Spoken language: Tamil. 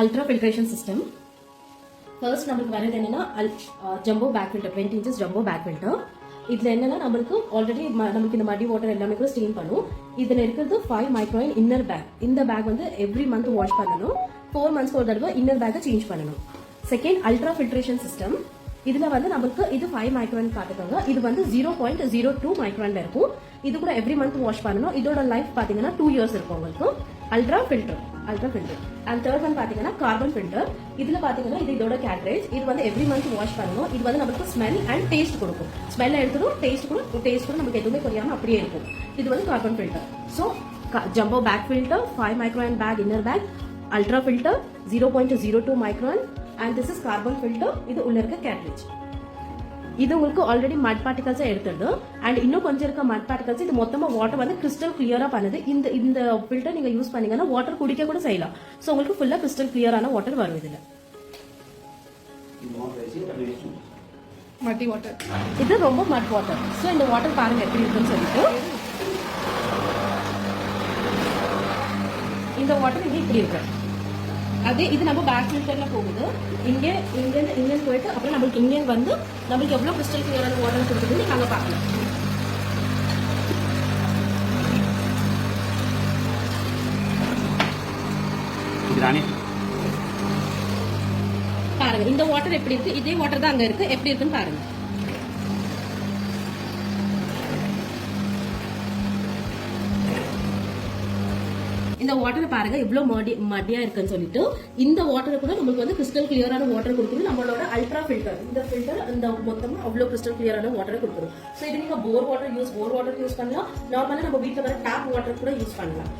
Ultra filtration system. ஃபர்ஸ்ட் நம்மளுக்கு வரது என்னன்னா jumbo bag filter, 20 inches jumbo bag filter. இதுல என்னன்னா நம்மளுக்கு ஆல்ரெடி நமக்கு இந்த மடி வாட்டர் எல்லாமே கூட ஸ்டீம் பண்ணும். இதுல இருக்கிறது 5 micron இன்னர் பேக். இந்த பேக் வந்து எவ்ரி மந்த் வாஷ் பண்ணணும். 4 months ஒரு தடவை இன்னர் பேக்கை சேஞ்ச் பண்ணணும். Second ultra filtration system. இதுல வந்து நமக்கு இது 5 micron காட்டுக்காங்க. இது வந்து 0.02 micronல இருக்கும். இது கூட எவ்ரி மந்த் வாஷ் பண்ணணும். இதோட லைஃப் பாத்தீங்கன்னா 2 years இருக்கும் உங்களுக்கு. Ultra filter and third one பாத்தீங்கன்னா கார்பன் ஃபில்டர். இதுல பாத்தீங்கன்னா இது இதோட கேட்ரேஜ். இது வந்து எவ்ரி மந்த் வாஷ் பண்ணணும். இது வந்து நமக்கு ஸ்மெல் அண்ட் டேஸ்ட் கொடுக்கும். ஸ்மெல் எடுத்துடும், டேஸ்ட் கூட நமக்கு எதுவுமே குறையாம அப்படியே இருக்கும். இது வந்து carbon filter. So jumbo bag filter, 5 micron bag inner bag, ultra filter 0.02 micron and this is carbon filter. இது உள்ள இருக்க கேட்ரேஜ். இது உங்களுக்கு ஆல்ரெடி மட் பார்ட்டிகல்ஸ் எடுத்துடுது. அண்ட் இன்னும் கொஞ்சம் இருக்க மட் பார்ட்டிகல்ஸ் இது மொத்தமா வாட்டர் வந்து கிறிஸ்டல் கிளியரா பண்ணுது. இந்த ஃபில்டர் நீங்க யூஸ் பண்ணீங்கன்னா வாட்டர் குடிக்க கூட செய்யலாம். ஸோ உங்களுக்கு ஃபுல்லா கிறிஸ்டல் கிளியரான வாட்டர் வரும். இதுல மட்டி வாட்டர், இது ரொம்ப மட் வாட்டர். ஸோ இந்த வாட்டர் பாருங்க எப்படி இருக்குன்னு சொல்லிட்டு, இந்த வாட்டர் இங்க இப்படி இருக்கு. அதே இது நம்ம பேக் ஃபில்டர்ல போகுது. இங்கே போயிட்டு அப்புறம் நம்மளுக்கு இங்கே வந்து நம்மளுக்கு எவ்வளவு கிறிஸ்டல் கிளியரான வாட்டர் கொடுக்குதுன்னு நாங்க பார்க்கலாம். பாருங்க இந்த வாட்டர் எப்படி இருக்கு, இதே வாட்டர் தான் அங்க இருக்கு, எப்படி இருக்குன்னு பாருங்க. இந்த வாட்டர் பாருங்க இவ்வளவு மடியா இருக்குன்னு சொல்லிட்டு, இந்த வாட்டர் கூட நமக்கு வந்து கிறிஸ்டல் கிளியரான வாட்டர் கொடுக்குது. நம்மளோட அல்ட்ரா ஃபில்டர், இந்த ஃபில்டர் இந்த மொத்தமா அவ்வளவு கிறிஸ்டல் கிளியரான வாட்டர் கொடுக்குது. ஸோ இது நீங்க போர் வாட்டர் யூஸ் பண்ணலாம். நார்மலா நம்ம வீட்டுல வர டேப் வாட்டர் கூட யூஸ் பண்ணலாம்.